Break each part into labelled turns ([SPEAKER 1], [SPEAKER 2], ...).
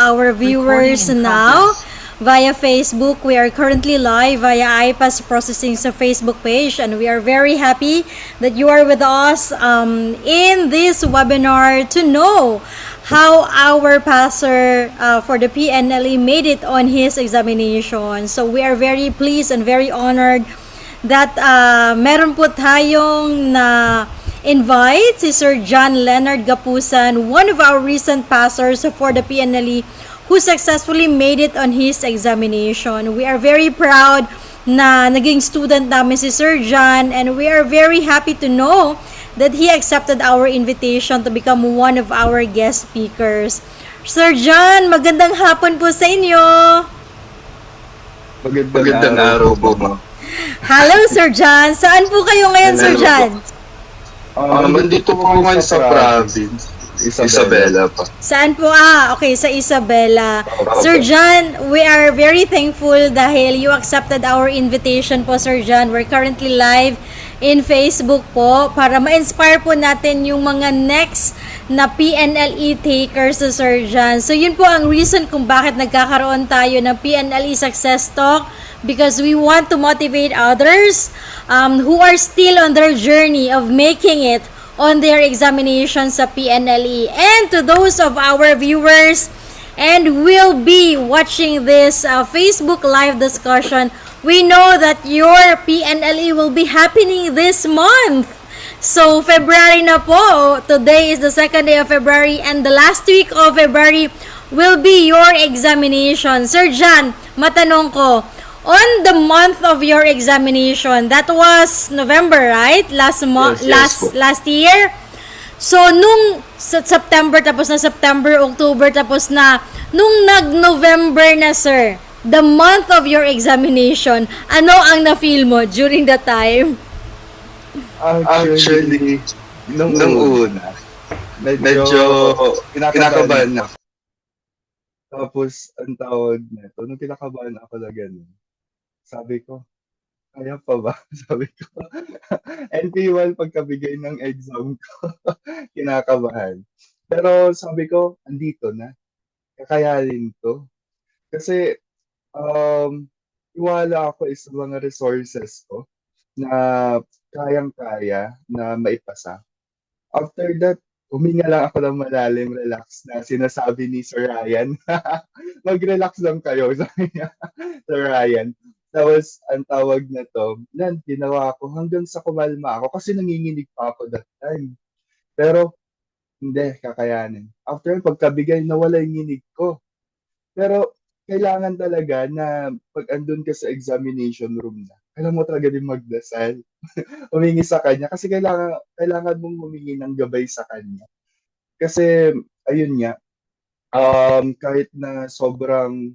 [SPEAKER 1] our viewers now via Facebook. We are currently live via iPass Processing sa Facebook page, and we are very happy that you are with us in this webinar to know how our pastor for the PNLE made it on his examination. So we are very pleased and very honored that meron po tayong na invite si Sir John Leonard Gapusan, one of our recent pastors for the PNLE who successfully made it on his examination. We are very proud na naging student namin si Sir John, and we are very happy to know that he accepted our invitation to become one of our guest speakers. Sir John, magandang hapon po sa inyo.
[SPEAKER 2] Magandang araw po.
[SPEAKER 1] Hello, Sir John. Saan po kayo ngayon, Sir John?
[SPEAKER 2] Nandito po ngayon sa province. Isabela pa.
[SPEAKER 1] Saan po? Okay, sa Isabela. Sir John, we are very thankful dahil you accepted our invitation po, Sir John. We're currently live in Facebook po para ma-inspire po natin yung mga next na PNLE takers sa Sir John. So, yun po ang reason kung bakit nagkakaroon tayo ng PNLE Success Talk, because we want to motivate others who are still on their journey of making it on their examination sa PNLE. And to those of our viewers and will be watching this Facebook live discussion, we know that your PNLE will be happening this month. So, February na po. Today is the second day of February, and the last week of February will be your examination. Sir John, matanong ko, on the month of your examination, that was November, right? Last year. So, nung September, tapos na September, October, tapos na, nung nag-November na, sir, the month of your examination, ano ang na-feel mo during that time?
[SPEAKER 2] Actually, nung una, medyo kinakabahan ako.
[SPEAKER 3] Tapos, ang tawag nito, nung kinakabahan ako na gano'n, sabi ko, kaya pa ba? Sabi ko, NP1 pagkabigay ng exam ko, kinakabahan. Pero sabi ko, andito na, kakayanin to. Kasi, iwala ako sa mga resources ko na kayang-kaya na maipasa. After that, huminga lang ako ng malalim, relax na sinasabi ni Sir Ryan. Mag-relax lang kayo, sabi niya, Sir Ryan. Tapos, ang tawag na to, ginawa ko hanggang sa kumalma ako kasi nanginginig pa ako that time. Pero, hindi, kakayanin. After, pagkabigay, nawala yung nginig ko. Pero, kailangan talaga na pag andun ka sa examination room na, kailangan mo talaga din magdasal. Humingi sa kanya. Kasi kailangan mong humingi ng gabay sa kanya. Kasi, ayun nga, kahit na sobrang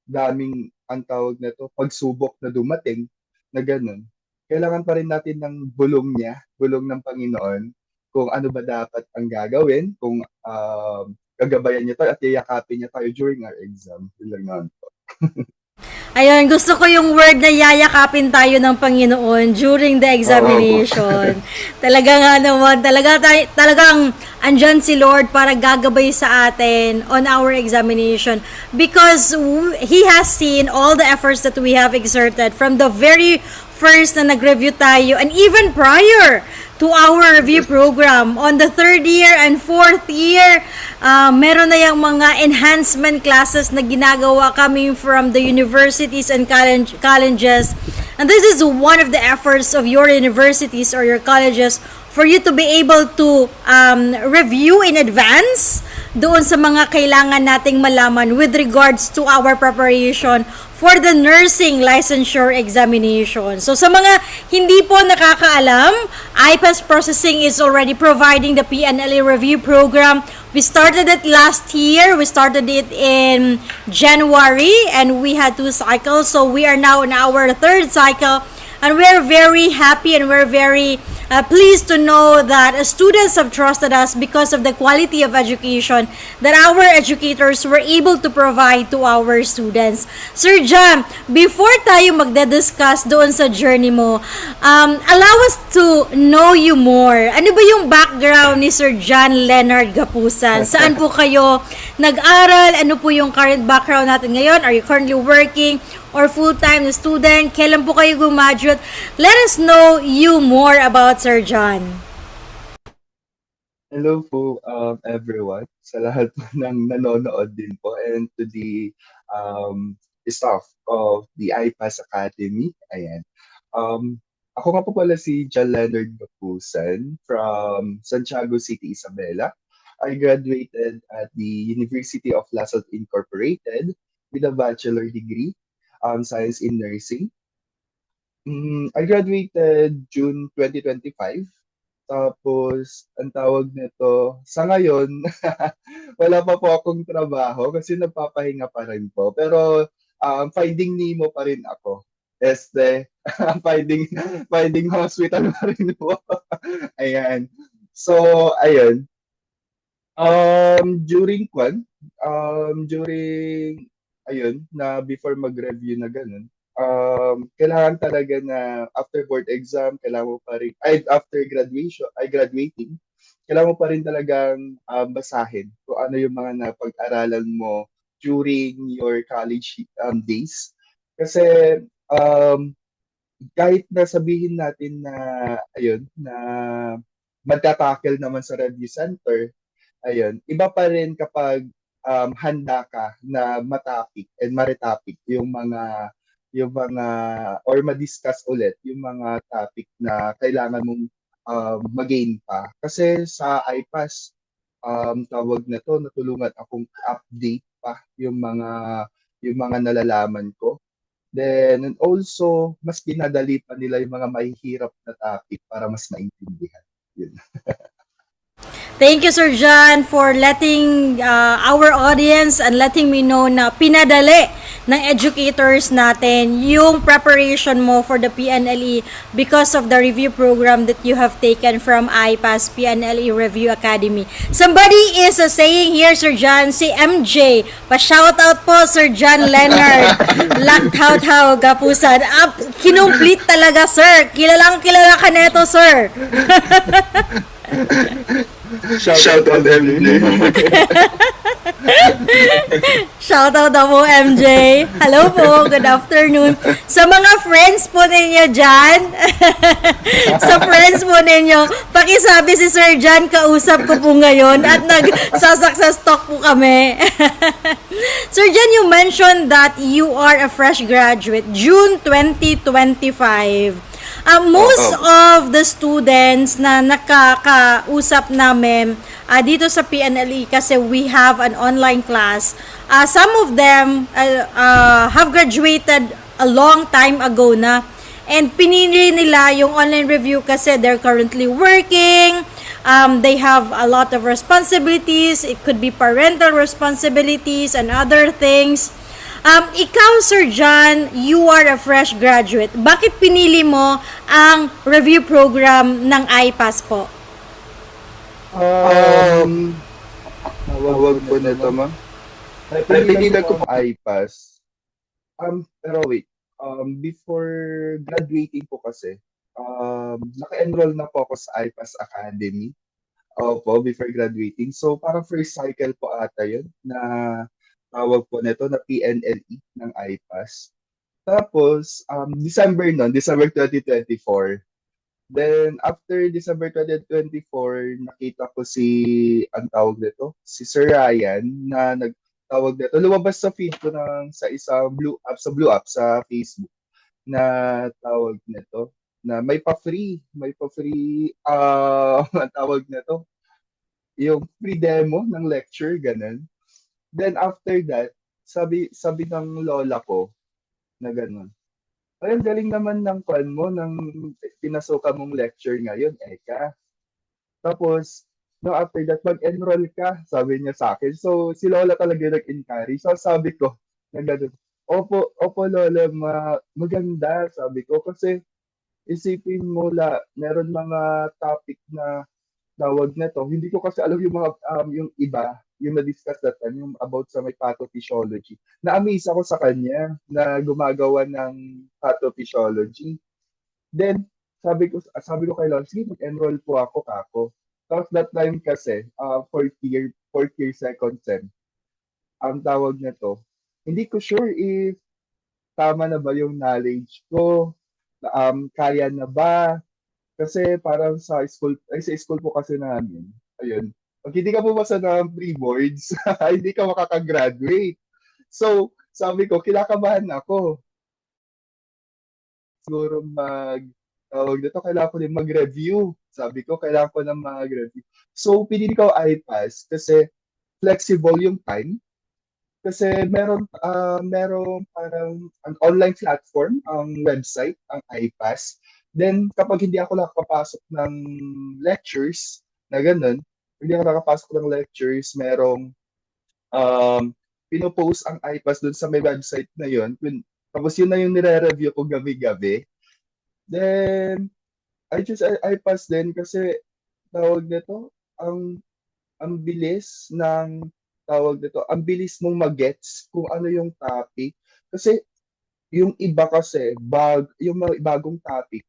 [SPEAKER 3] daming ang tawag na to, pagsubok na dumating, na ganun, kailangan pa rin natin ng bulong niya, bulong ng Panginoon, kung ano ba dapat ang gagawin, kung gagabayan niya tayo at yayakapin niya tayo during our exam. Yun lang naman po.
[SPEAKER 1] Ayun, gusto ko yung word na yayakapin tayo ng Panginoon during the examination. Talaga nga naman, talagang andyan si Lord para gagabay sa atin on our examination, because He has seen all the efforts that we have exerted from the very first na nag-review tayo, and even prior to our review program. On the third year and fourth year, meron na yung mga enhancement classes na ginagawa coming from the universities and colleges. And this is one of the efforts of your universities or your colleges for you to be able to review in advance doon sa mga kailangan nating malaman with regards to our preparation for the nursing licensure examination. So sa mga hindi po nakakaalam, iPass Processing is already providing the PNLE review program. We started it last year. We started it in January and we had 2 cycles. So we are now in our 3rd cycle, and we're very happy and we're very pleased to know that students have trusted us because of the quality of education that our educators were able to provide to our students. Sir John, before tayo magde-discuss doon sa journey mo, allow us to know you more. Ano ba yung background ni Sir John Leonard Gapusan? Saan po kayo nag-aral? Ano po yung current background natin ngayon? Are you currently working or full-time student? Kailan po kayo graduate? Let us know you more about Sir John.
[SPEAKER 3] Hello po, everyone, sa lahat po ng nanonood din po, and to the staff of the IPAS Academy. Ayan. Ako nga po pala si John Leonard Gapusan from Santiago City, Isabela. I graduated at the University of La Salle Incorporated with a bachelor degree, Science in Nursing. I graduated June 2025. Tapos, ang tawag nito, sa ngayon, wala pa po akong trabaho kasi nagpapahinga pa rin po. Pero, finding Nemo pa rin ako. Finding, finding hospital pa rin po. Ayan. So, ayun. During, ayun, na before mag-review na ganun, kailangan talaga na after board exam, kailangan mo pa rin, after graduating, kailangan mo pa rin talagang basahin kung ano yung mga napag-aralan mo during your college days. Kasi kahit na sabihin natin na, ayun, na magtatackle naman sa review center, ayun, iba pa rin kapag handa ka na matapik and maretapik yung mga or ma-discuss ulit yung mga topic na kailangan mong mag-gain pa. Kasi sa IPAS, tawag na to, natulungan akong update pa yung mga nalalaman ko. Then, and also, mas pinadali pa nila yung mga mahihirap na topic para mas maintindihan. Yun.
[SPEAKER 1] Thank you, Sir John, for letting our audience and letting me know na pinadali ng educators natin yung preparation mo for the PNLE because of the review program that you have taken from IPAS PNLE Review Academy. Somebody is saying here, Sir John, si MJ, pa-shoutout po, Sir John Leonard, Laktaw-taw, Gapusan. Kinumplete talaga, sir. Kilalang kilala ka neto, sir.
[SPEAKER 2] Shout out MJ.
[SPEAKER 1] Shout out po MJ. Hello po, good afternoon. Sa mga friends po ninyo dyan, sa friends po ninyo, pakisabi si Sir John, kausap ko po ngayon at nag-success talk po kami. Sir John, you mentioned that you are a fresh graduate, June 2025. Most of the students na nakakausap namin dito sa PNLE, kasi we have an online class, some of them have graduated a long time ago na, and pinili nila yung online review kasi they're currently working, they have a lot of responsibilities, it could be parental responsibilities and other things. Ikaw, Sir John, you are a fresh graduate. Bakit pinili mo ang review program ng IPAS po?
[SPEAKER 3] Tawag po nito, ma'am. Pinili ko po IPAS. Pero wait, before graduating po kasi, naka-enroll na po ako sa IPAS Academy. Opo, before graduating. So, parang first cycle po ata yun na tawag po nito na PNLE ng IPAS. Tapos, December 2024. Then, after December 2024, nakita ko ang tawag nito, si Sir Ryan, na nagtawag nito. Lumabas sa feed ko sa isang blue app sa Facebook, na tawag nito, na may pa-free, ang tawag nito, yung free demo ng lecture, ganun. Then after that, sabi ng lola ko na gano'n, ay, ang galing naman ng kwan mo, ng pinasukan mong lecture ngayon, Eka. Tapos, no, after that, mag-enroll ka, sabi niya sa akin. So, si lola talaga nag-encourage. So, sabi ko, na gano'n, opo lola, maganda, sabi ko. Kasi, isipin mo meron mga topic na tawag na to. Hindi ko kasi alam yung mga yung iba, yung na-discuss that time, yung about sa may pathophysiology. Na-amaze ako sa kanya na gumagawa ng pathophysiology. Then sabi ko kay Lon, sige, mag-enroll po ako kako. Tapos that time kasi, fourth year second sem, ang tawag na to. Hindi ko sure if tama na ba yung knowledge ko, kaya na ba, kasi parang sa school po kasi namin, ayun, pag hindi ka pumasa ng pre-boards, hindi ka makakagraduate. So, sabi ko, kinakabahan ako. Siguro tawag dito, kailangan ko din mag-review. Sabi ko, kailangan ko na mag-review. So, pinili ko iPass kasi flexible yung time. Kasi meron parang an online platform, ang website, ang iPass. Then, kapag hindi ako nakakapasok ng lectures, na ganun, hindi ako nakapasok ng lectures, merong pinopost ang iPass dun sa may website na yun. Tapos yun na yung nire-review ko gabi-gabi. Then, iPass din kasi tawag nito, ang bilis ng tawag nito, ang bilis mong magets kung ano yung topic. Kasi yung iba kasi, yung mga bagong topic,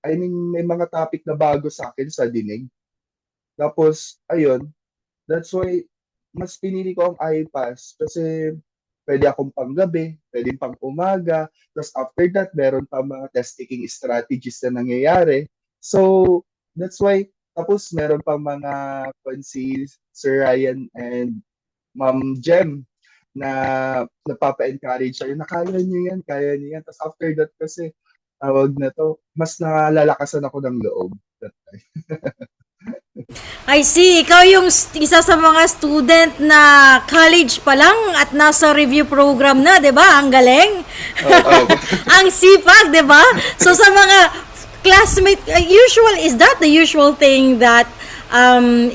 [SPEAKER 3] I mean, may mga topic na bago sa akin sa dinig. Tapos, ayun, that's why, mas pinili ko ang iPass kasi pwede akong panggabi, pwede pang umaga, tapos after that, meron pa mga test-taking strategies na nangyayari. So, that's why, tapos meron pa mga si Sir Ryan and Ma'am Jem na napapa-encourage siya, na kaya niyo yan, kaya niyo yan. Tapos after that kasi, tawag na to, mas nalalakasan ako ng loob that time.
[SPEAKER 1] I see. Ikaw yung isa sa mga student na college pa lang at nasa review program na, di ba? Ang galing. Ang sipag, di ba? So sa mga classmates, is that the usual thing that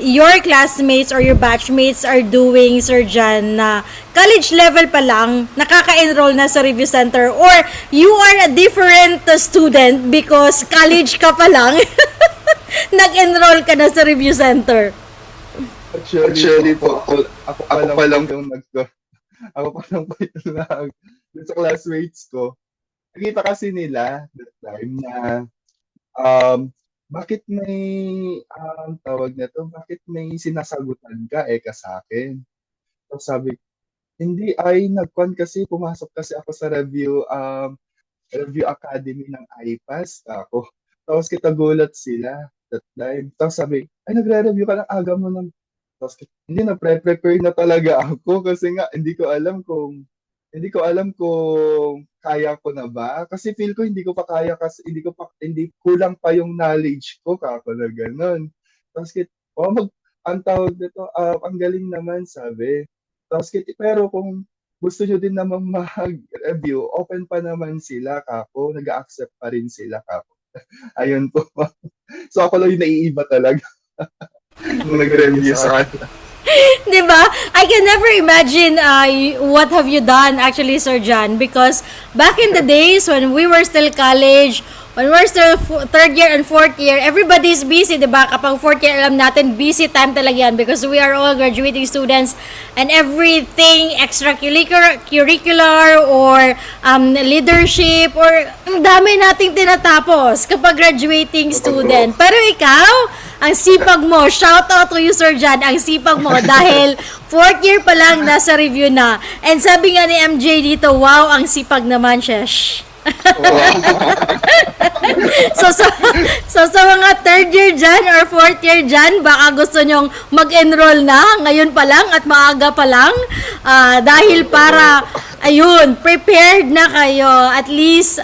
[SPEAKER 1] your classmates or your batchmates are doing, Sir Jan, na college level pa lang, nakaka-enroll na sa review center, or you are a different student because college ka pa lang, nag-enroll ka na sa review center?
[SPEAKER 3] Actually po, ako pa lang yung ako pa lang po yung sa classmates ko. Nakita kasi nila that time na bakit may tawag na to, bakit may sinasagutan ka sa akin. So sabi, hindi nagkwan kasi, pumasok kasi ako sa review academy ng iPass ako. Tapos gulat sila that time. Tapos sabi, nagre-review ka ng aga mo ng... Tapos hindi, prepare na talaga ako kasi nga hindi ko alam kung kaya ko na ba, kasi feel ko hindi ko pa kaya kasi hindi kulang pa yung knowledge ko kako na ganun. Tapos ang tawag nito, ang galing naman sabi. Tapos pero kung gusto nyo din naman mag-review, open pa naman sila kako, nag-accept pa rin sila kako. Ayun po. So ako lang yung naiiba talaga nung nag-review sa kanila.
[SPEAKER 1] Diba? I can never imagine what have you done actually, Sir Jan, because back in the days when we were still college, when we were still third year and fourth year, everybody's busy, diba? Kapag fourth year, alam natin, busy time talaga yan because we are all graduating students and everything extracurricular or leadership or ang dami nating tinatapos kapag graduating student. Pero ikaw, ang sipag mo, shout out to you, Sir Jan, ang sipag mo dahil fourth year pa lang nasa review na. And sabi nga ni MJ dito, wow, ang sipag naman, Shesh. so sa mga third year dyan or fourth year dyan, baka gusto nyong mag-enroll na ngayon pa lang at maaga pa lang dahil para, ayun, prepared na kayo. At least,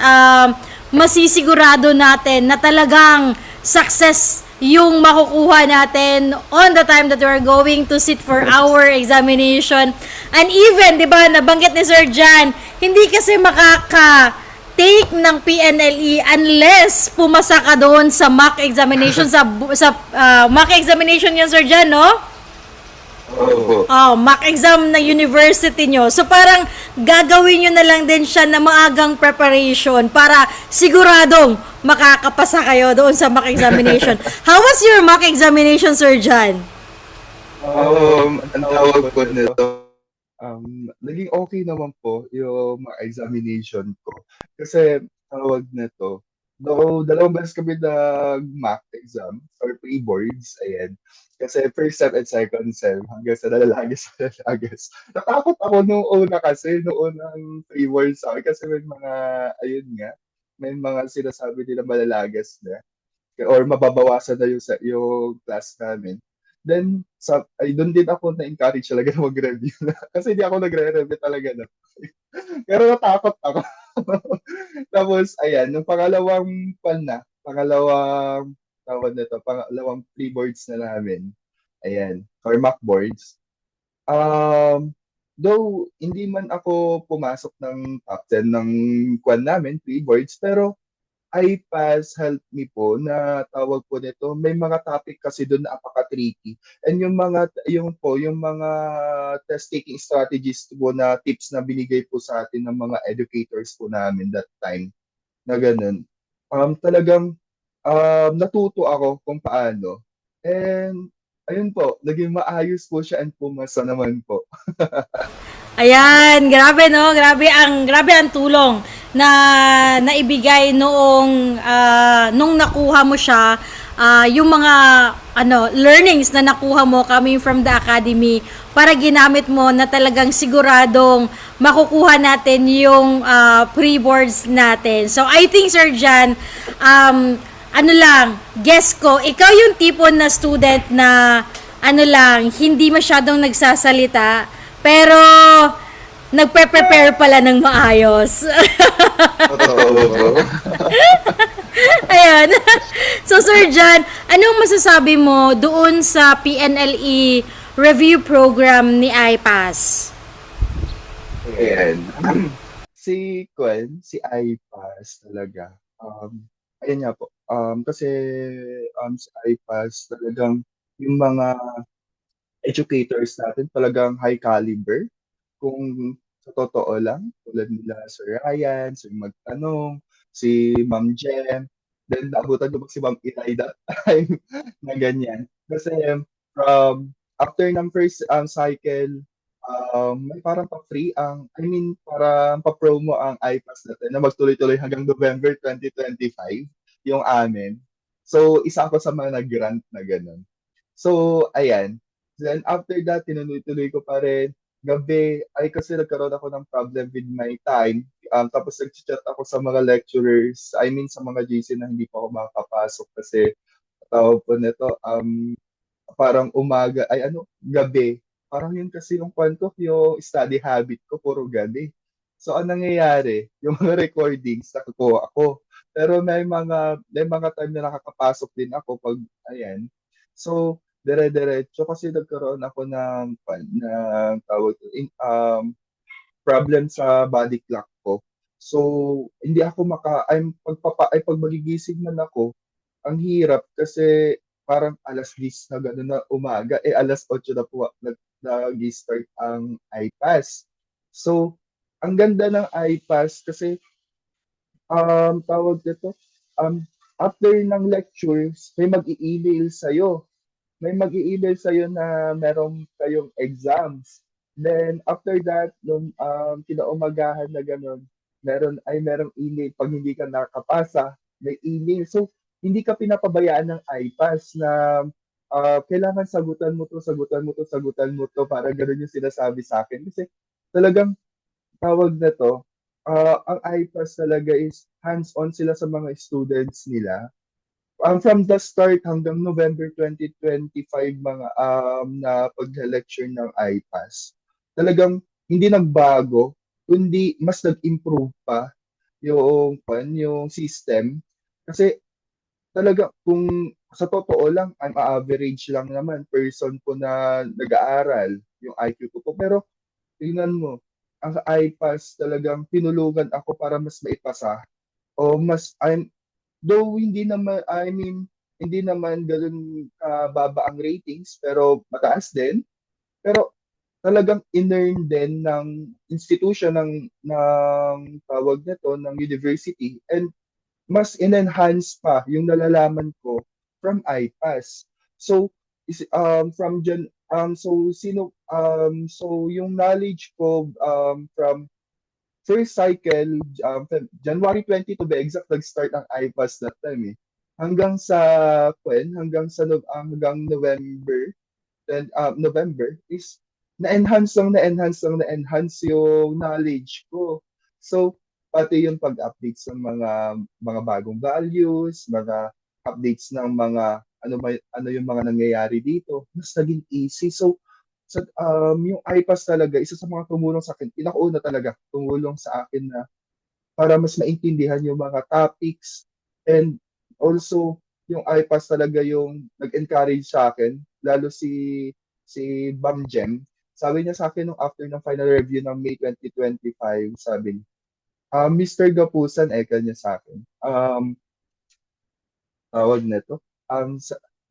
[SPEAKER 1] masisigurado natin na talagang success yung makukuha natin on the time that we're going to sit for our examination. And even, di ba, nabanggit ni Sir Jan, hindi kasi makaka-take ng PNLE unless pumasa ka doon sa mock examination, sa mock examination yan, Sir Jan, no? Mock exam na university nyo. So parang gagawin nyo na lang din siya na maagang preparation para siguradong makakapasa kayo doon sa mock examination. How was your mock examination, Sir John?
[SPEAKER 3] Ang tawag ko nito, naging okay naman po yung mga examination ko. Kasi tawag nito, though dalawang beses kami nag-mock exam or pre-boards, ayan. Kasi first sem and second sem, hanggang sa nalalagis sa nalalagis. Natakot ako nung una kasi, nung unang pre-boards ako, kasi may mga, ayun nga, may mga sinasabi nila malalagas na or mababawasan na yung class namin. Then, doon din ako na-encourage talaga na mag-review na. Kasi hindi ako nagre-review talaga na. Pero natakot ako. Tapos, ayan, nung pangalawang pre-boards na namin, ayan, or mock boards, though, hindi man ako pumasok ng top 10 ng kwan namin, pre-boards, pero iPass helped me po na tawag po nito, may mga topic kasi doon na apaka-tricky. And yung mga test taking strategies po na tips na binigay po sa atin ng mga educators po namin that time na ganun. Talagang natuto ako kung paano. And ayun po, naging maayos po siya and pumasa naman po.
[SPEAKER 1] Ayan, grabe no, grabe ang tulong na naibigay noong nung nakuha mo siya, yung mga learnings na nakuha mo coming from the academy para ginamit mo na talagang siguradong makukuha natin yung pre-boards natin. So I think Sir Jan, guess ko, ikaw yung tipo na student na hindi masyadong nagsasalita pero nagpe-prepare pala ng maayos.
[SPEAKER 3] Totoo.
[SPEAKER 1] Ayan. So, Sir John, anong masasabi mo doon sa PNLE review program ni iPass?
[SPEAKER 3] Ayan. Si iPass talaga. Ayan nga po. Kasi si iPass talagang yung mga educators natin talagang high caliber. Kung sa totoo lang, tulad nila Sir Ryan, Sir Magtanong, si Ma'am Jem, then naabutan ko pa si Ma'am Itay that time na ganyan. Kasi after ng first cycle, may parang pa-free parang pa-promo ang iPass natin na magtuloy-tuloy hanggang November 2025 yung amin. So, isa ako sa mga nag-grant na ganun. So, ayan. Then after that, tinuloy-tuloy ko pa rin. Gabi, kasi nagkaroon ako ng problem with my time. Tapos nag-chat ako sa mga lecturers, sa mga GC na hindi pa ako makakapasok kasi tawag po nito, parang gabi. Parang yun kasi yung kwento, yung study habit ko, puro gabi. So, anong nangyayari? Yung mga recordings, nakukuha ako. Pero may mga time na nakakapasok din ako pag, ayan. So, dire-diretso kasi nagkaroon ako ng tawag problem sa body clock ko. So, hindi ako pag magigising man ako, ang hirap kasi parang alas 10 na gano'n na umaga, alas 8 na po nag-start ang iPass. So, ang ganda ng iPass kasi tawag dito, after ng lectures, may mag-i-email sa'yo na meron kayong exams. Then, after that, nung kinaumagahan na gano'n, merong email. Pag hindi ka nakapasa, may email. So, hindi ka pinapabayaan ng iPass na kailangan sagutan mo to, para gano'n yung sinasabi sa akin. Kasi talagang tawag na to, ang iPass talaga is hands-on sila sa mga students nila. From the start hanggang November 2025 mga na pag-lecture ng iPass. Talagang hindi nagbago, kundi mas nag-improve pa yung system. Kasi talaga kung sa totoo lang, I'm average lang naman person po na nag-aaral, yung IQ ko po. Pero tingnan mo, ang iPass talagang tinulungan ako para mas maipasa o though hindi naman ganoon kababa ang ratings, pero mataas din. Pero talagang in-earn din ng institution ng tawag nito ng university, and mas in-enhance pa yung nalalaman ko from IPAS. So, from Jan, so yung knowledge ko from first cycle, January 20 to be exact, nag-start ang IPAS that time eh. Hanggang November, then November is na-enhance yung knowledge ko. So, pati yung pag-update sa mga bagong values, mga updates ng mga ano yung mga nangyayari dito, mas naging easy. So, yung IPAS talaga, isa sa mga tumulong sa akin, pinakauna talaga, tumulong sa akin na para mas maintindihan yung mga topics, and also yung IPAS talaga yung nag-encourage sa akin, lalo si Bam Jem. Sabi niya sa akin nung after ng final review ng May 2025, sabi niya, Mr. Gapusan, eka niya sa akin. Tawag na to.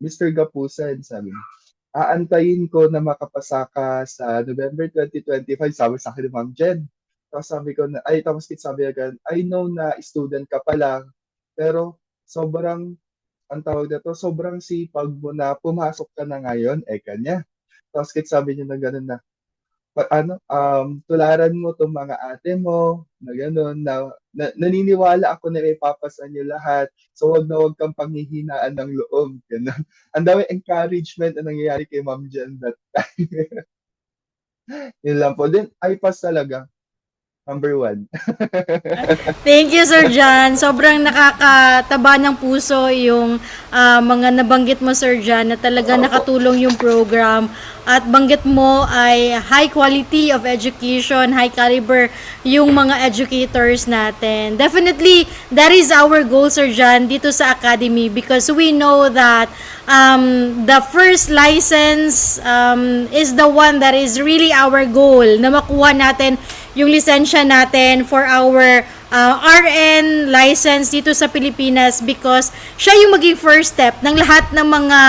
[SPEAKER 3] Mr. Gapusan, sabi niya, aantayin ko na makapasa ka sa November 2025, sabi sa akin ni Ma'am Jen. Tapos sabi agad, I know na student ka pa lang, pero ang tawag na to, sobrang sipag mo na pumasok ka na ngayon, eka niya. Tapos sabi niya na gano'n na, tularan mo itong mga ate mo, na gano'n, naniniwala ako na may papasan niyo lahat, so wag kang panghihinaan ng loob, gano'n. Ang dami encouragement na nangyayari kay Ma'am Jen that time. Yun lang po. Then, IPAS talaga, number 1.
[SPEAKER 1] Thank you, Sir John. Sobrang nakakataba ng puso yung mga nabanggit mo, Sir John, na talaga nakatulong yung program. At banggit mo ay high quality of education, high caliber yung mga educators natin. Definitely, that is our goal, Sir John, dito sa Academy, because we know that the first license is the one that is really our goal, na makuha natin yung lisensya natin for our RN license dito sa Pilipinas, because siya yung maging first step ng lahat ng mga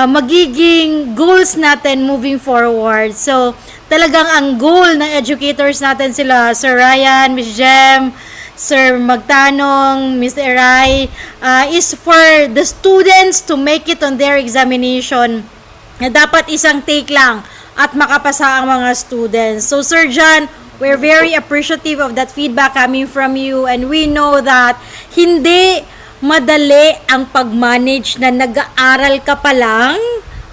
[SPEAKER 1] magiging goals natin moving forward. So, talagang ang goal ng educators natin sila, Sir Ryan, Miss Jem, Sir Magtanong, Miss Eray, is for the students to make it on their examination. Na dapat isang take lang at makapasa ang mga students. So, Sir John, we're very appreciative of that feedback coming from you, and we know that hindi madali ang pag-manage na nag-aaral ka pa lang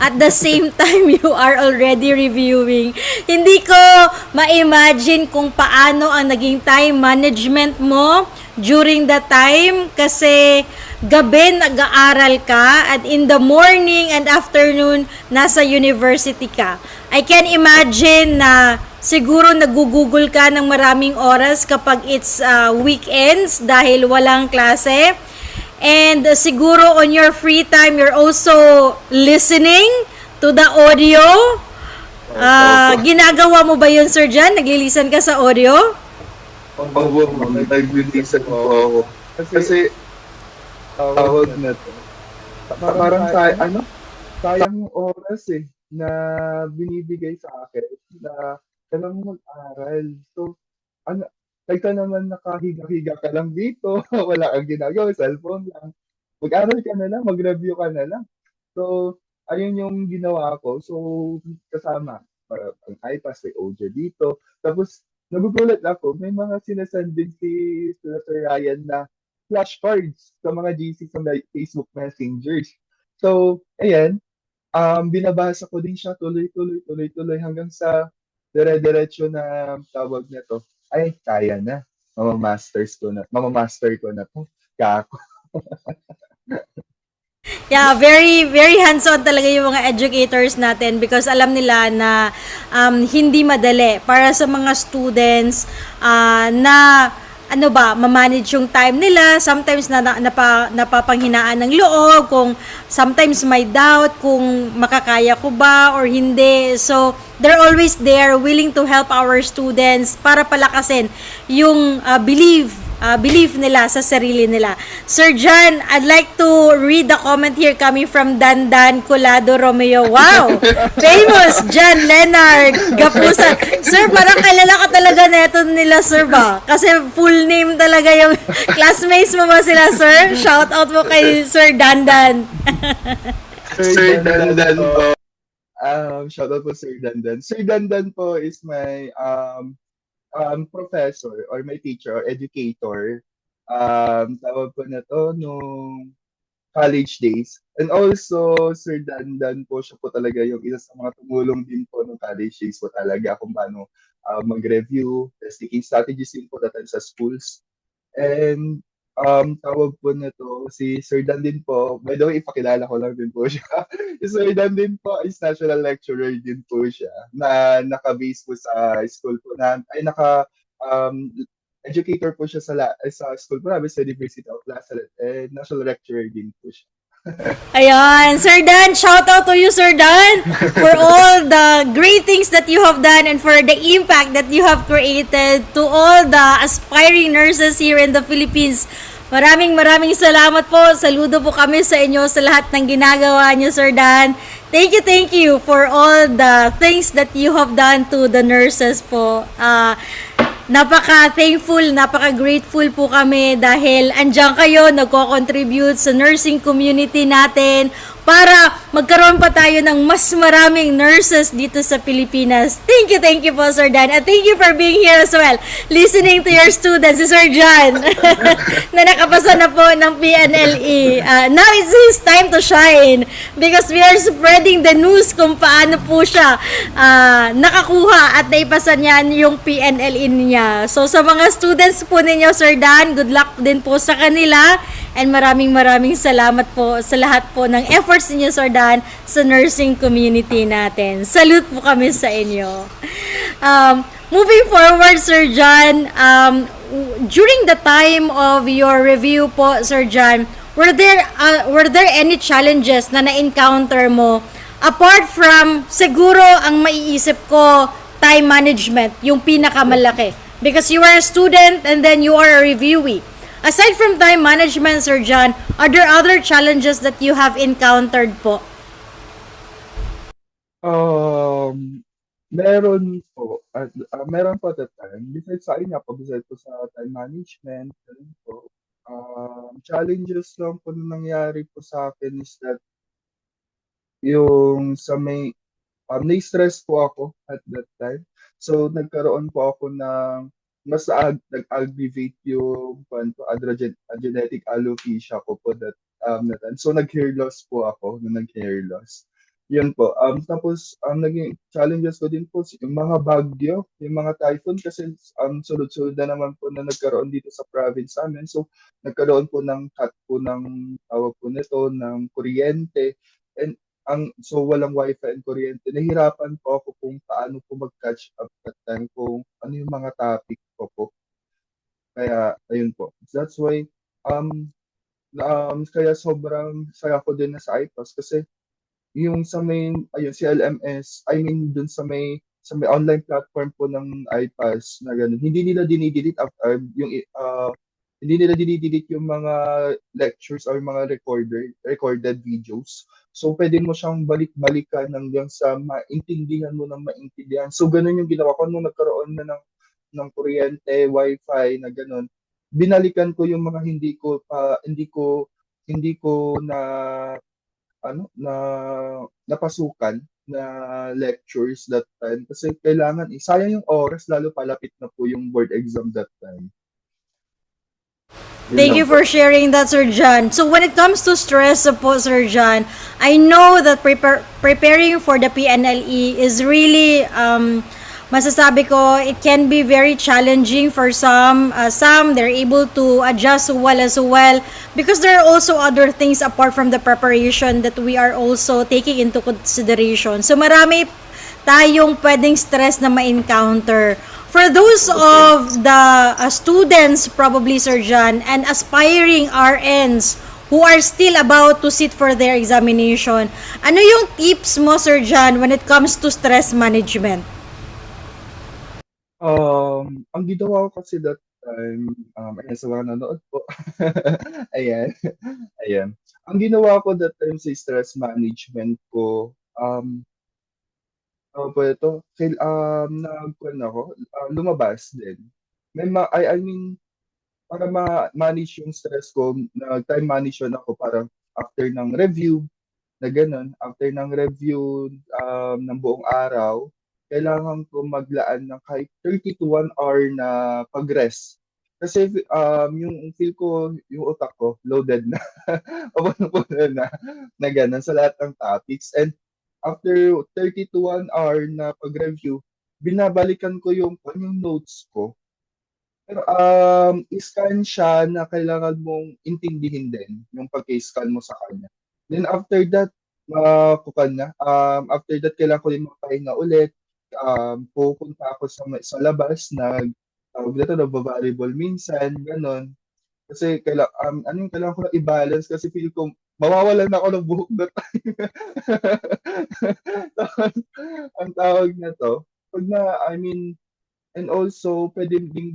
[SPEAKER 1] at the same time you are already reviewing. Hindi ko ma-imagine kung paano ang naging time management mo during the time, kasi gabi nag-aaral ka at in the morning and afternoon nasa university ka. I can imagine na siguro nagugugol ka ng maraming oras kapag it's weekends dahil walang klase. And siguro on your free time, you're also listening to the audio. Ginagawa mo ba yun, Sir John? Naglilisan ka sa audio?
[SPEAKER 3] Oo, nag-listen po ako. Kasi, tawag na to. Parang sayang yung oras na binibigay sa akin na kailangan mag-aral. So, ka naman nakahiga-higa ka lang dito, wala kang ginagawa, cellphone lang. Mag-aral ka na lang, mag-review ka na lang. So, ayun yung ginawa ko. So, kasama, ang IPAS, may OJ dito. Tapos, nagugulat ako, may mga sinasend din si Sir Ryan na flashcards sa mga GC sa Facebook Messengers. So, ayan, binabasa ko din siya tuloy hanggang sa dire-diretso na tawag na to. Ay, kaya na. Mamamaster ko na to. Kako.
[SPEAKER 1] Yeah, very very hands-on talaga yung mga educators natin, because alam nila na hindi madali para sa mga students na ma-manage yung time nila. Sometimes napapanghinaan ng loob, kung sometimes may doubt kung makakaya ko ba or hindi. So, they're always there willing to help our students para palakasin yung belief belief nila sa sarili nila. Sir John, I'd like to read the comment here coming from Dandan Colado Romeo. Wow! Famous John Leonard Gapusan. Sir, parang kilala ka talaga neto nila, sir ba? Kasi full name talaga yung classmates mo ba sila, sir? Shout out mo kay Sir Dandan.
[SPEAKER 2] Sir Dandan po.
[SPEAKER 3] Shout out po Sir Dandan. Sir Dandan po is my professor or my teacher or educator. Tawag po na to nung college days. And also, Sir Dandan po, siya po talaga yung isa sa mga tumulong din po nung college days po talaga kung paano mag-review, taking strategies din po natin sa schools. And tawag po na to, si Sir Dan din po, by the way, ipakilala ko lang din po siya. Si Sir Dan din po is national lecturer din po siya na naka-base po sa school po na, ay educator po siya sa school po namin sa University of La Salle and national lecturer din po siya.
[SPEAKER 1] Ayan, Sir Dan, shout out to you, Sir Dan, for all the great things that you have done and for the impact that you have created to all the aspiring nurses here in the Philippines. Maraming salamat po. Saludo po kami sa inyo sa lahat ng ginagawa niyo, Sir Dan. Thank you for all the things that you have done to the nurses po. Napaka-thankful, napaka-grateful po kami dahil andyan kayo, nagko-contribute sa nursing community natin para magkaroon pa tayo ng mas maraming nurses dito sa Pilipinas. Thank you po, Sir Dan. And thank you for being here as well, listening to your students, si Sir John, na nakapasa na po ng PNLE. Now it's his time to shine because we are spreading the news kung paano po siya nakakuha at naipasa niyan yung PNLE niya. So sa mga students po ninyo, Sir Dan, good luck din po sa kanila. And maraming salamat po sa lahat po ng efforts niyo, Sir Dan, sa nursing community natin. Salute po kami sa inyo. Moving forward, Sir John, during the time of your review po, Sir John, were there any challenges na na-encounter mo apart from siguro ang maiisip ko time management, yung pinakamalaki? Because you are a student and then you are a reviewee. Aside from time management, Sir John, are there other challenges that you have encountered po?
[SPEAKER 3] Meron po. Meron po at the time. Besides sa akin nga po, besides po sa time management, meron po. Challenges lang po na nangyari po sa akin is that yung sa may, na-stress po ako at that time. So, nagkaroon po ako ng mas nag-aggravate yung genetic alopecia ko po that time. So nag-hair loss po ako nag-hair loss. Yun po. Tapos naging challenges ko din po yung mga bagyo, yung mga typhoon kasi sunod-sunod na naman po na nagkaroon dito sa province namin. So nagkaroon po ng cut po ng tawag po nito ng kuryente and so walang wifi and kuryente. Nahirapan po ako kung paano po mag-catch up that time kung ano yung mga topic ko po. Kaya ayun po. That's why kaya sobrang saya ko din na sa IPAS kasi yung sa may ayun si LMS, I mean dun sa may online platform po ng IPAS na ganun. Hindi nila dinidelete after hindi nila dinidelete yung mga lectures or mga recorded videos. So, pwede mo siyang balik-balikan hanggang sa maintindihan mo ng maintindihan. So, ganun yung ginawa ko nung nagkaroon na ng kuryente, wifi, na ganun. Binalikan ko yung mga hindi ko napasukan na lectures that time. Kasi kailangan, sayang yung oras, lalo palapit na po yung board exam that time.
[SPEAKER 1] Thank you for sharing that, Sir John. So when it comes to stress po, Sir John, I know that preparing for the PNLE is really, masasabi ko, it can be very challenging for some. Some, they're able to adjust well as well because there are also other things apart from the preparation that we are also taking into consideration. So marami tayong pwedeng stress na ma-encounter. For those of the students, probably, Sir John, and aspiring RNs who are still about to sit for their examination, ano yung tips mo, Sir John, when it comes to stress management?
[SPEAKER 3] Ang ginawa ko kasi that time. Ayan, sa mga nanonood po. Ayan. Ayan. Ang ginawa ko that time sa stress management ko, tawag po ito, nagkuhan ako, lumabas din. I mean, para ma-manage yung stress ko, nag-time management ako para after ng review, na gano'n, after ng review ng buong araw, kailangan ko maglaan ng kahit 30 to 1 hour na pag-rest. Kasi yung feel ko, yung utak ko, loaded na. Papunong-puno na gano'n sa lahat ng topics. And after 30 to 1 hour na pag-review, binabalikan ko yung notes ko. Pero scan siya na kailangan mong intindihin din yung pagka-scan mo sa kanya. Then after that, kukan na. After that, kailangan ko din makahinga ulit. Pupunta ako sa labas, tawag dito, nagba-volleyball minsan, gano'n. Kasi kailangan ko na i-balance kasi feel ko mawawalan na ako ng buhok na time. Tapos, ang tawag na to, pag na, I mean, and also, pwede ding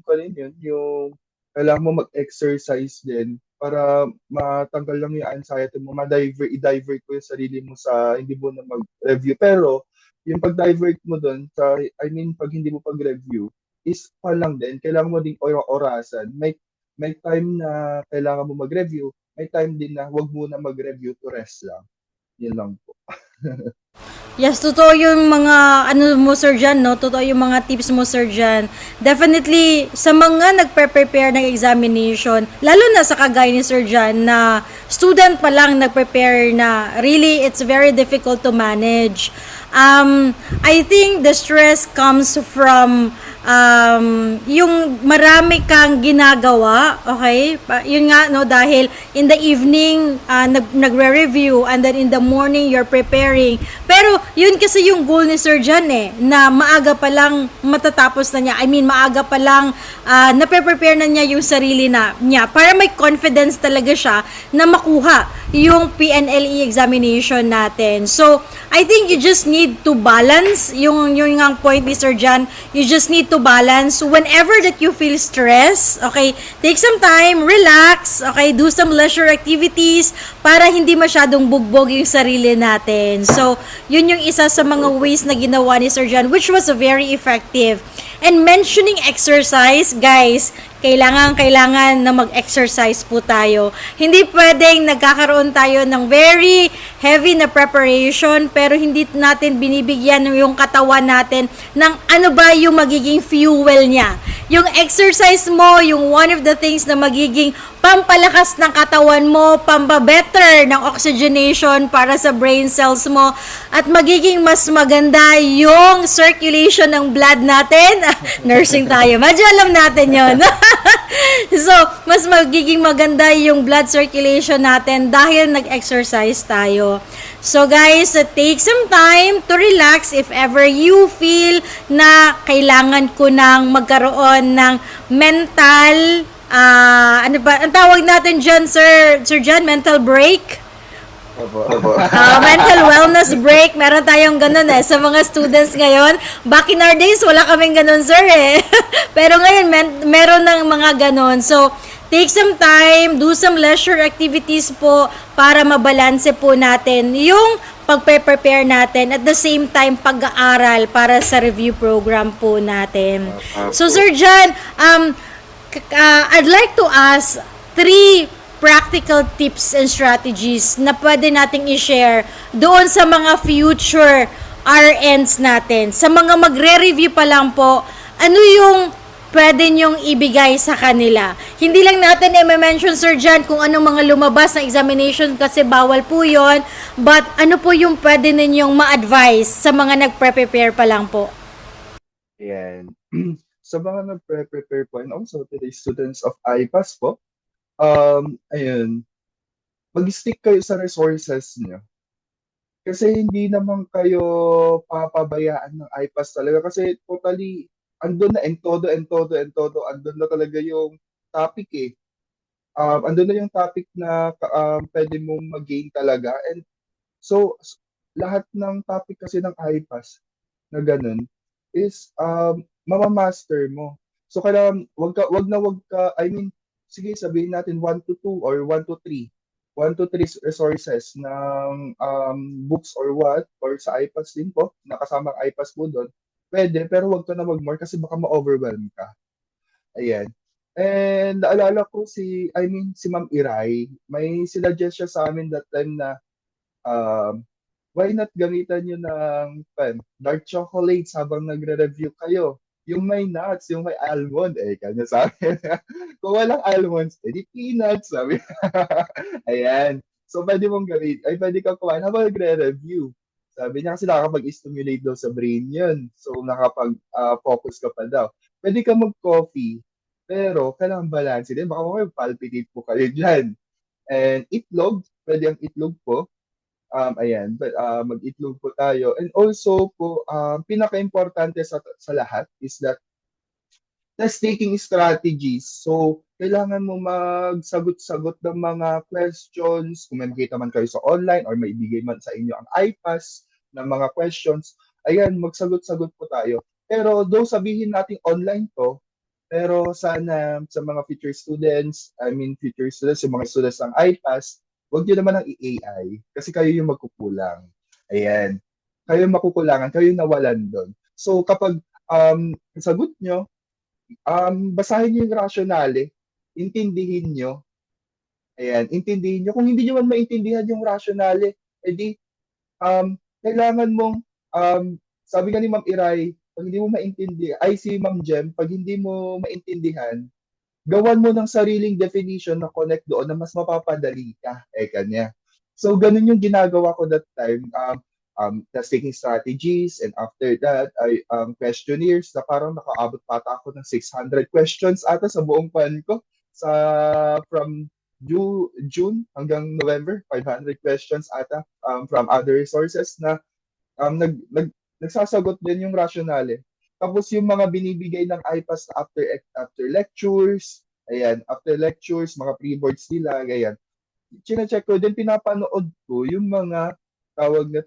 [SPEAKER 3] kunin yun, yung kailangan mo mag-exercise din para matanggal lang yung anxiety mo, i-divert ko yung sarili mo sa hindi mo na mag-review. Pero, yung pag-divert mo doon, pag hindi mo pag-review, is pa lang din, kailangan mo ding orasan. May time na kailangan mo mag-review, may time din na wag muna mag-review to rest lang. Yun lang po.
[SPEAKER 1] Yes, totoo yung mga ano mo sir dyan, no? Totoo yung mga tips mo sir dyan. Definitely, sa mga nagpe-prepare ng examination, lalo na sa kagaya ni sir dyan, na student pa lang nagprepare na really, it's very difficult to manage. I think the stress comes from yung marami kang ginagawa, okay? Yun nga, no, dahil in the evening, nagre-review, and then in the morning, you're preparing. Pero, yun kasi yung goal ni Sir John na maaga pa lang matatapos na niya. I mean, maaga pa lang nape-prepare na niya yung sarili niya para may confidence talaga siya na makuha yung PNLE examination natin. So, I think you just need to balance yung nga point ni Sir John. You just need to balance whenever that you feel stress. Okay, take some time, relax. Okay, do some leisure activities para hindi masyadong bugbog yung sarili natin. So, yun yung isa sa mga ways na ginawa ni Sir John, which was very effective. And mentioning exercise, guys, kailangan na mag-exercise po tayo. Hindi pwedeng nagkakaroon tayo ng very heavy na preparation pero hindi natin binibigyan yung katawan natin ng ano ba yung magiging fuel niya. Yung exercise mo, yung one of the things na magiging pampalakas ng katawan mo, pampabetter ng oxygenation para sa brain cells mo, at magiging mas maganda yung circulation ng blood natin. Nursing tayo. Medyo alam natin yon. So, mas magiging maganda yung blood circulation natin dahil nag-exercise tayo. So guys, take some time to relax if ever you feel na kailangan ko nang magkaroon ng mental ano ba? Ang tawag natin dyan, Sir John, mental break? Mental wellness break. Meron tayong ganun sa mga students ngayon. Back in our days, wala kaming ganun, sir Pero ngayon, meron ng mga ganun. So, take some time, do some leisure activities po para mabalanse po natin yung pagpe-prepare natin at the same time pag-aaral para sa review program po natin. So, Sir John, I'd like to ask 3 practical tips and strategies na pwede nating i-share doon sa mga future RNs natin. Sa mga magre-review pa lang po, ano yung pwede nyong ibigay sa kanila? Hindi lang natin i-mention, Sir John, kung anong mga lumabas na examination kasi bawal po yon, but ano po yung pwede ninyong ma-advise sa mga nagpre-prepare pa lang po?
[SPEAKER 3] Ayan. Sa mga nagpre-prepare po and also to the students of IPAS po, ayun, mag-stick kayo sa resources niyo. Kasi hindi naman kayo papabayaan ng IPAS talaga kasi totally andun na en todo, andun na talaga yung topic andun na yung topic na pwede mong mag-gain talaga. And so, lahat ng topic kasi ng IPAS na ganun is mamamaster mo. So kailangan I mean, sige sabihin natin 1 to 2 or 1 to 3. 1 to 3 resources ng books or what, or sa iPads din po, nakasamang iPads po doon. Pwede, pero wag ka na mag-more kasi baka ma-overwhelm ka. Ayan. And naalala ko si Ma'am Iray, may sinuggest siya sa amin that time na why not gamitan nyo ng dark chocolates habang nagre-review kayo. Yung may nuts, yung may almond, kanya sa akin. Kung walang almonds, di peanuts, sabi. Ayan. So, pwede mong pwede kang kumain habang nagre-review. Sabi niya kasi nakakapag-stimulate daw sa brain yun. So, nakapag-focus ka pa daw. Pwede ka mag-coffee, pero kailangan balance din. Baka mamaya palpitate po kayo dyan. And itlog, pwede ang itlog po. Ayan, mag-itlog po tayo. And also po, pinaka-importante sa lahat is that test-taking strategies. So, kailangan mo magsagot-sagot ng mga questions. Kung may makita man kayo sa online or may ibigay man sa inyo ang iPass ng mga questions, ayan, magsagot-sagot po tayo. Pero though sabihin natin online to, pero sana sa mga future students, yung mga students ng iPass, huwag nyo naman ang i-AI kasi kayo yung magkukulang. Ayan. Kayo yung makukulangan, kayo yung nawalan doon. So kapag sagot nyo, basahin nyo yung rationale, intindihin nyo. Ayan, intindihin nyo. Kung hindi nyo man maintindihan yung rationale, edi kailangan mong, sabi nga ni Ma'am Iray, pag hindi mo maintindihan, si Ma'am Jem, pag hindi mo maintindihan, gawan mo ng sariling definition na connect doon na mas mapapadali ka, kanya. So, ganun yung ginagawa ko that time. Taking strategies, and after that, questionnaires na parang nakaabot pata ako ng 600 questions ata sa buong pan ko. From June hanggang November, 500 questions ata from other resources na nagsasagot din yung rationale. Tapos yung mga binibigay ng iPass after lectures, ayan, after lectures, mga pre-boards nila, ayan. Chine-check ko din, pinapanood ko yung mga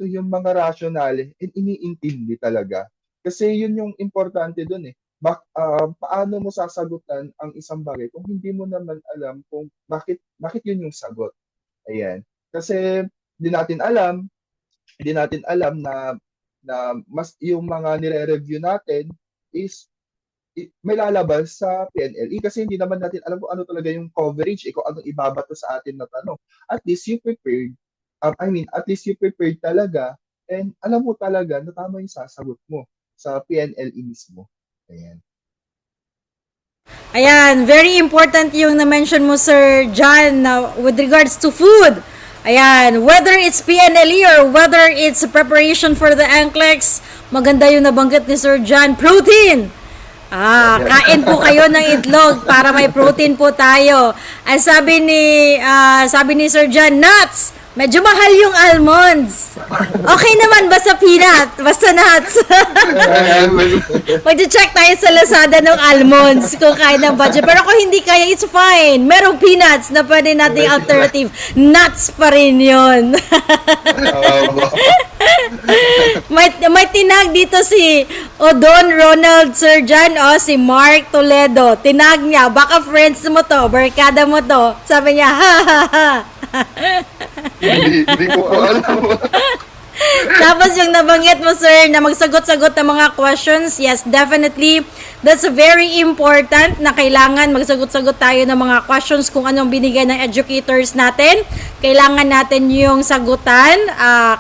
[SPEAKER 3] yung mga rationale, and iniintindi talaga. Kasi yun yung importante dun paano mo sasagutan ang isang bagay kung hindi mo naman alam kung bakit yun yung sagot. Ayan. Kasi hindi natin alam na mas yung mga nire-review natin is may lalabas sa PNLE kasi hindi naman natin alam kung ano talaga yung coverage, kung anong ibabato sa atin na tanong. At least you prepared. At least you prepared talaga and alam mo talaga na tama yung sasagot mo sa PNLE mismo. Ayan.
[SPEAKER 1] Ayan, very important yung na-mention mo, Sir John, na with regards to food. Ayan, whether it's PNLE or whether it's preparation for the NCLEX, maganda yung nabanggit ni Sir John, protein. Kain po kayo ng itlog para may protein po tayo. Ang sabi ni Sir John, nuts. Medyo mahal yung almonds. Okay naman, basta peanut, basta nuts. Mag-check tayo sa Lazada ng almonds kung kaya ng budget. Pero kung hindi kaya, it's fine. Merong peanuts na pwede nating alternative. Nuts pa rin yun. may tinag dito si Odon Ronald Surjan o si Mark Toledo. Tinag niya, baka friends mo to, barkada mo to. Sabi niya, ha ha ha.
[SPEAKER 2] Hindi ko po alam.
[SPEAKER 1] Tapos yung nabanggit mo, sir, na magsagot-sagot ng mga questions, yes, definitely, that's very important na kailangan magsagot-sagot tayo ng mga questions kung anong binigay ng educators natin. Kailangan natin yung sagutan,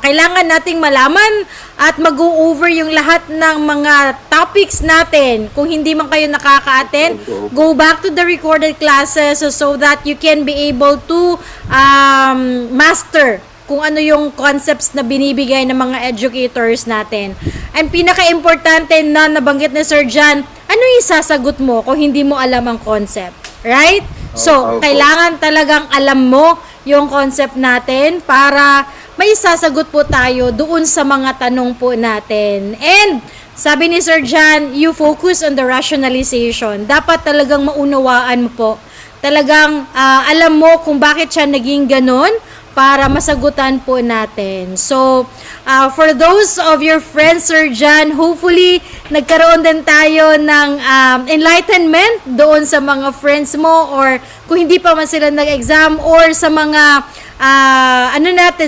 [SPEAKER 1] kailangan nating malaman at mag-go-over yung lahat ng mga topics natin. Kung hindi man kayo nakaka-attend, go back to the recorded classes so that you can be able to master kung ano yung concepts na binibigay ng mga educators natin. And pinaka-importante na nabanggit ni Sir John, ano yung sasagot mo kung hindi mo alam ang concept? Right? So, kailangan talagang alam mo yung concept natin para may sasagot po tayo doon sa mga tanong po natin. And, sabi ni Sir John, you focus on the rationalization. Dapat talagang maunawaan mo po. Talagang alam mo kung bakit siya naging ganon para masagutan po natin. So, For those of your friends, Sir John, hopefully nagkaroon din tayo ng enlightenment doon sa mga friends mo, or kung hindi pa man sila nag-exam, or sa mga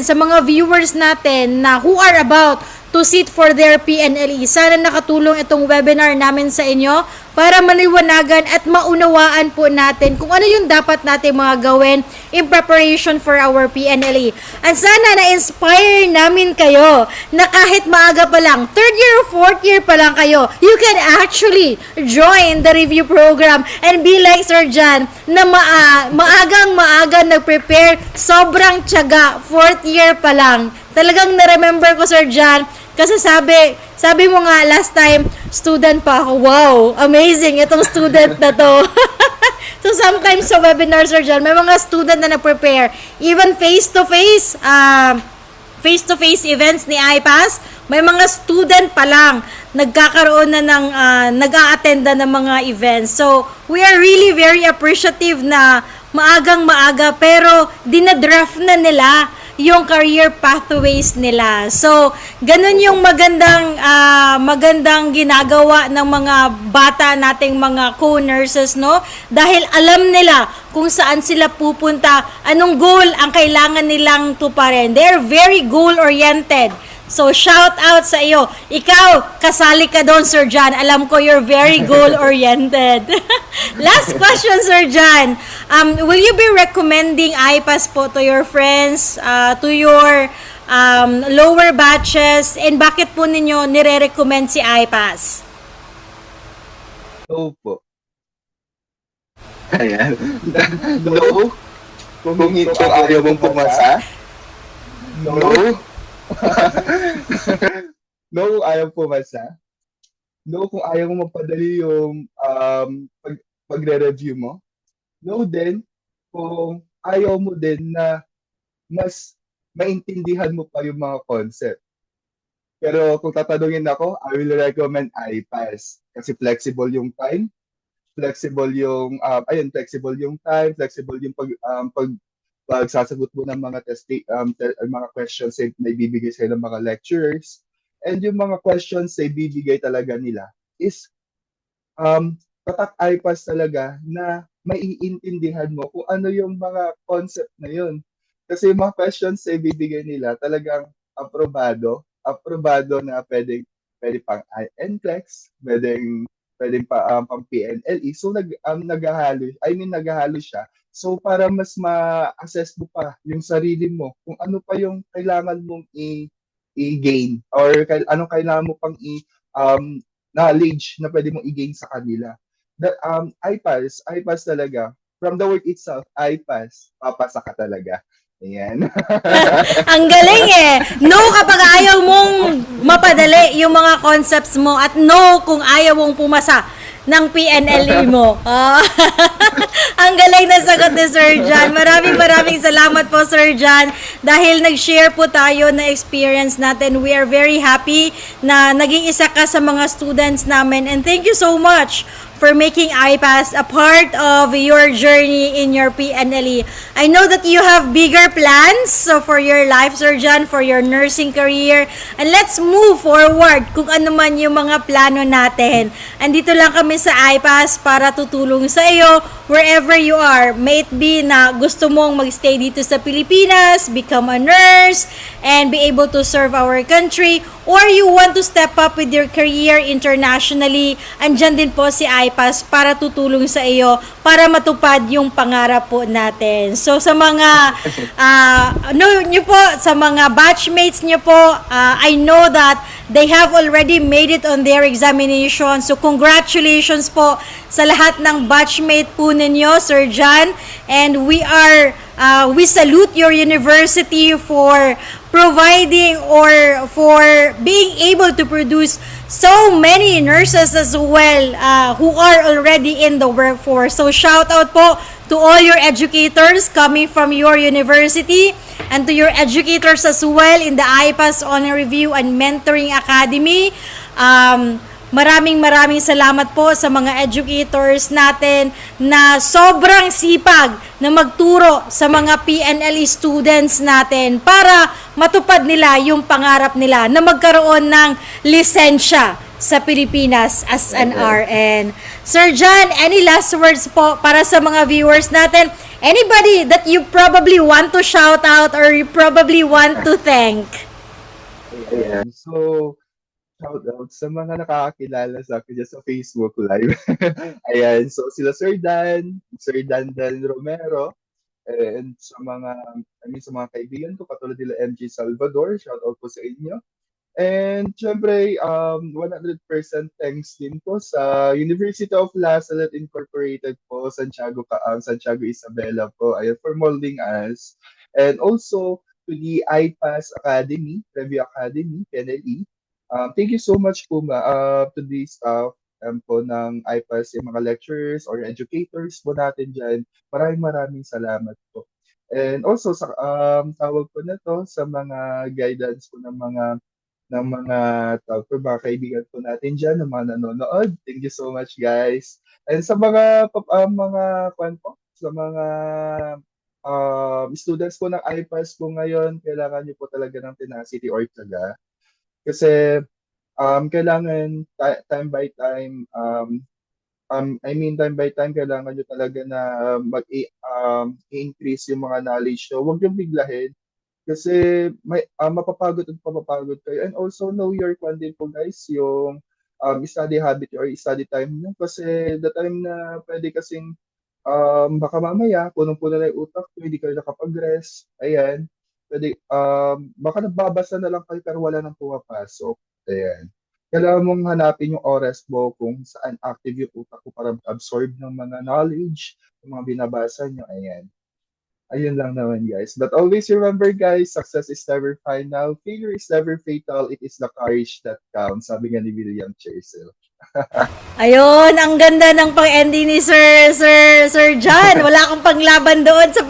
[SPEAKER 1] sa mga viewers natin na who are about to sit for their PNLE. Sana nakatulong itong webinar namin sa inyo para maliwanagan at maunawaan po natin kung ano yung dapat natin mga gawin in preparation for our PNLE. At sana na-inspire namin kayo na kahit maaga pa lang, 3rd year or 4th year pa lang kayo, you can actually join the review program and be like Sir John na maaga nag-prepare, sobrang tiyaga, 4th year pa lang. Talagang na-remember ko, Sir John, kasi sabi mo nga last time, student pa ako. Wow, amazing itong student na to. So sometimes sa webinar, Sir John, may mga student na na-prepare. Even face-to-face events ni IPAS, may mga student pa lang nagkakaroon na ng nag-a-attend na ng mga events. So we are really very appreciative na maaga pero dinadraft na nila yung career pathways nila. So, ganun yung magandang ginagawa ng mga bata nating mga co-nurses, no? Dahil alam nila kung saan sila pupunta, anong goal ang kailangan nilang tuparin. They're very goal-oriented. So, shout out sa iyo. Ikaw, kasali ka doon, Sir John. Alam ko you're very goal-oriented. Last question, Sir John. Will you be recommending IPAS po to your friends, to your lower batches, and bakit po ninyo nire-recommend si IPAS?
[SPEAKER 3] No po. Ayan. No. Kung ayaw mong pumasa. No. No, ayaw pumasa. No, kung ayaw mo mapadali yung pagre-review mo. No, then, kung ayaw mo din na mas maintindihan mo pa yung mga concept. Pero kung tatanungin ako, I will recommend IPAS. Kasi flexible yung time, flexible yung pagsasagot mo ng mga mga questions ay may bibigay sa'yo ng mga lecturers, and yung mga questions ay bibigay talaga nila is tatak IPAS talaga na maiintindihan mo kung ano yung mga concept na yun. Kasi yung mga questions ay bibigay nila talagang aprobado na pwede pang NCLEX, pwedeng pang PNLE. So naghahalo siya. So para mas ma-assess mo pa yung sarili mo kung ano pa yung kailangan mong i-gain, or anong kailangan mo pang knowledge na pwede mong i-gain sa kanila. IPAS talaga, from the word itself, IPAS, papasa ka talaga. Ayan.
[SPEAKER 1] Ang galing eh. No kapag ayaw mong mapadali yung mga concepts mo, at no kung ayaw mong pumasa ng PNLE mo. Ang galing na sagot ni Sir John. Maraming salamat po, Sir John, dahil nag-share po tayo na experience natin. We are very happy na naging isa ka sa mga students namin, and thank you so much for making IPAS a part of your journey in your PNLE. I know that you have bigger plans for your life, Sir John, for your nursing career. And let's move forward kung ano man yung mga plano natin. Andito lang kami sa IPAS para tutulong sa iyo wherever you are. May it be na gusto mong magstay dito sa Pilipinas, become a nurse, and be able to serve our country, or you want to step up with your career internationally, andyan din po si IPAS para tutulong sa iyo para matupad yung pangarap po natin. So sa mga sa mga batchmates nyo po, I know that they have already made it on their examination. So congratulations po sa lahat ng batchmate po ninyo, Sir John, and we salute your university for providing or for being able to produce so many nurses as well who are already in the workforce. So shout out po to all your educators coming from your university, and to your educators as well in the IPAS Honor Review and Mentoring Academy. maraming salamat po sa mga educators natin na sobrang sipag na magturo sa mga PNLE students natin para matupad nila yung pangarap nila na magkaroon ng lisensya sa Pilipinas as an RN. Sir John, any last words po para sa mga viewers natin? Anybody that you probably want to shout out or you probably want to thank?
[SPEAKER 3] Ayan. So, shout out sa mga nakakakilala sa akin dyan sa Facebook Live. Ayan. So, sila Sir Dan Romero, and sa mga kaibigan ko, katulad nila MJ Salvador, shout out po sa inyo. And syempre, 100% thanks din po sa University of La Salle Incorporated po, Santiago Isabela po, ayan, for molding us. And also to the IPAS Academy, Review Academy, PNLE. Thank you so much po to the staff po ng IPAS, yung mga lecturers or educators po natin dyan. Maraming salamat po. And also, sa tawag po na to sa mga guidance po ng mga kaibigan po natin dyan, ng mga nanonood. Thank you so much, guys. And sa mga students po ng IPAS po ngayon, kailangan nyo po talaga ng tenacity or tiyaga. Kasi kailangan time by time, kailangan nyo talaga na mag-increase yung mga knowledge nyo. Huwag yung biglahin. Kasi may mapapagod at papapagod kayo. And also know your content po, guys, yung study habit or study time nyo. Kasi the time na pwede kasing baka mamaya, punong-puno na yung utak, hindi kayo nakapag-rest. Ayan. Pwede, baka nagbabasa na lang kayo pero wala nang pumapasok. Ayan. Kailangan mong hanapin yung oras mo kung saan active yung utak ko para absorb ng mga knowledge, yung mga binabasa nyo. Ayan. Ayun lang naman, guys. But always remember, guys, success is never final. Failure is never fatal. It is the courage that counts. Sabi nga ni William Churchill.
[SPEAKER 1] Ayun, ang ganda ng pang-ending ni Sir John. Wala akong panglaban doon sa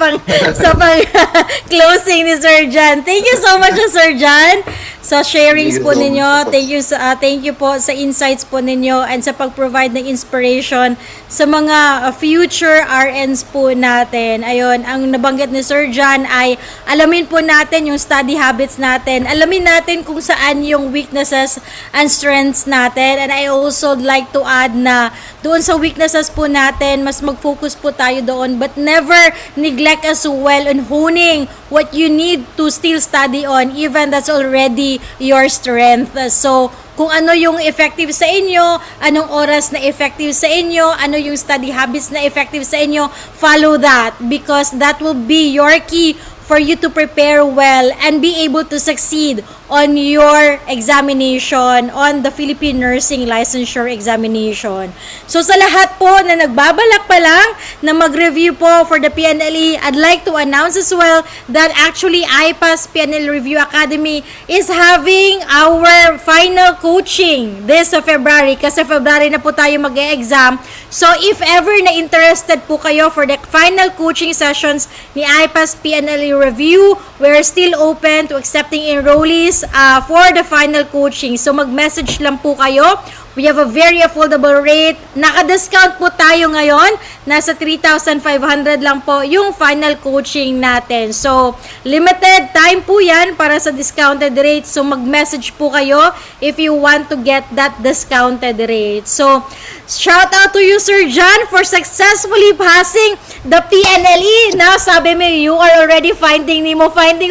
[SPEAKER 1] closing ni Sir John. Thank you so much, Sir John, sa sharings po ninyo. Thank you po sa insights po ninyo and sa pag-provide ng inspiration sa mga future RNs po natin. Ayun, ang nabanggit ni Sir John ay alamin po natin yung study habits natin. Alamin natin kung saan yung weaknesses and strengths natin. And I also like to add na doon sa weaknesses po natin, mas mag-focus po tayo doon, but never neglect as well on honing what you need to still study on, even that's already your strength. So, kung ano yung effective sa inyo, anong oras na effective sa inyo, ano yung study habits na effective sa inyo, follow that because that will be your key for you to prepare well and be able to succeed on your examination, on the Philippine Nursing Licensure Examination. So sa lahat po na nagbabalak pa lang na mag-review po for the PNLE, I'd like to announce as well that actually IPAS PNLE Review Academy is having our final coaching this February kasi February na po tayo mag-e-exam. So if ever na interested po kayo for the final coaching sessions ni IPAS PNLE Review, we're still open to accepting enrollees for the final coaching. So mag-message lang po kayo. We have a very affordable rate. Naka-discount po tayo ngayon. Nasa 3,500 lang po yung final coaching natin. So, limited time po yan para sa discounted rate. So, mag-message po kayo if you want to get that discounted rate. So, shout out to you, Sir John, for successfully passing the PNLE. Now, sabi mo, you are already finding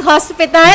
[SPEAKER 1] hospital.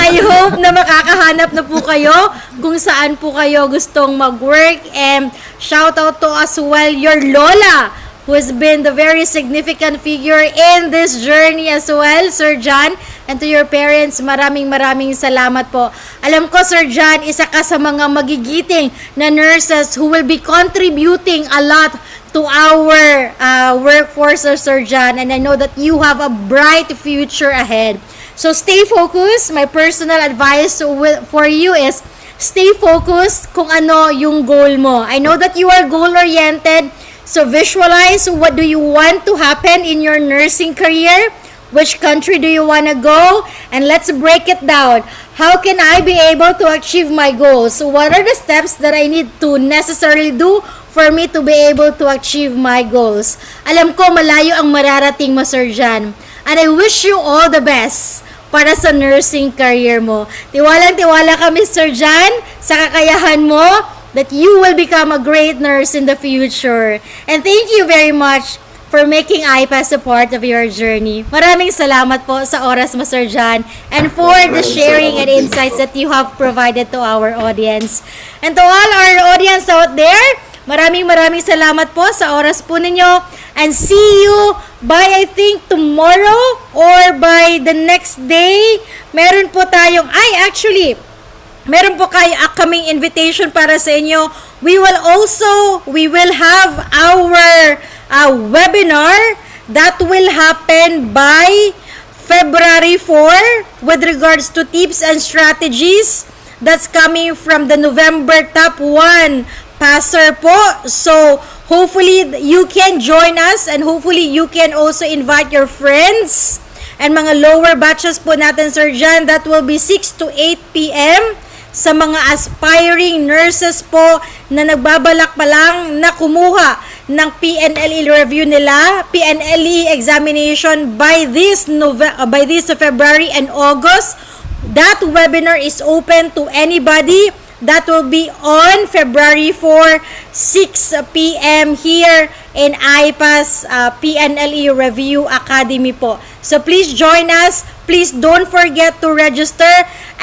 [SPEAKER 1] I hope na makakahanap na po kayo kung saan po kayo gustong mag-work. And shout out to as well your Lola, who has been the very significant figure in this journey as well, Sir John. And to your parents, maraming salamat po. Alam ko, Sir John, isa ka sa mga magigiting na nurses who will be contributing a lot to our workforce, Sir John. And I know that you have a bright future ahead. So stay focused. My personal advice for you is stay focused kung ano yung goal mo. I know that you are goal-oriented. So visualize what do you want to happen in your nursing career. Which country do you want to go? And let's break it down. How can I be able to achieve my goals? So what are the steps that I need to necessarily do for me to be able to achieve my goals? Alam ko malayo ang mararating mo, Sir John. And I wish you all the best para sa nursing career mo. Tiwalang-tiwala kami, Sir John, sa kakayahan mo that you will become a great nurse in the future. And thank you very much for making IPAS a part of your journey. Maraming salamat po sa oras mo, Sir John, and for the sharing and insights that you have provided to our audience. And to all our audience out there, maraming salamat po sa oras po ninyo, and see you by I think tomorrow or by the next day. Meron po tayong, meron po kaming invitation para sa inyo. We will have our webinar that will happen by February 4 with regards to tips and strategies. That's coming from the November Top 1 Passer po. So, hopefully, you can join us and hopefully, you can also invite your friends and mga lower batches po natin, Sir John. That will be 6 to 8 p.m. sa mga aspiring nurses po na nagbabalak pa lang na kumuha ng PNLE review nila, PNLE examination by this February and August. That webinar is open to anybody. That will be on February 4, 6 p.m. here in IPAS PNLE Review Academy po. So please join us. Please don't forget to register.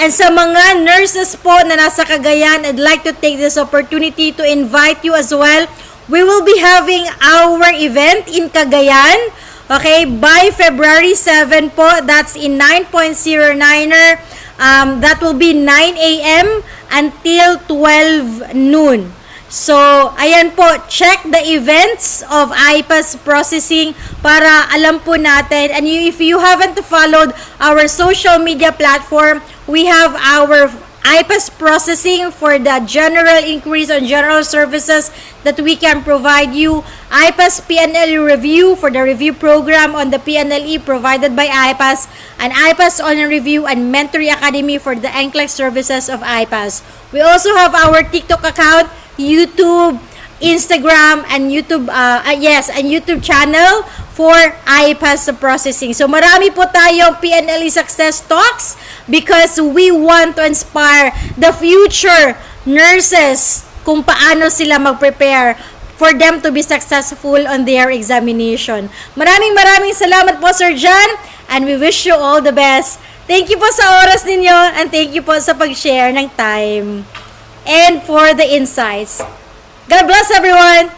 [SPEAKER 1] And sa mga nurses po na nasa Cagayan, I'd like to take this opportunity to invite you as well. We will be having our event in Cagayan, okay, by February 7 po. That's in 9.09er. That will be 9 a.m. until 12 noon. So, ayan po, check the events of IPAS processing para alam po natin. And if you haven't followed our social media platform, we have our IPAS processing for the general increase on general services that we can provide you. IPAS PNLE review for the review program on the PNLE provided by IPAS, and IPAS online review and mentoring academy for the NCLEX services of IPAS. We also have our TikTok account, YouTube, Instagram, and YouTube channel for IPAS processing. So marami po tayong PNLE success talks because we want to inspire the future nurses kung paano sila mag-prepare for them to be successful on their examination. Maraming salamat po, Sir John, and we wish you all the best. Thank you po sa oras ninyo, and thank you po sa pag-share ng time and for the insights. God bless everyone!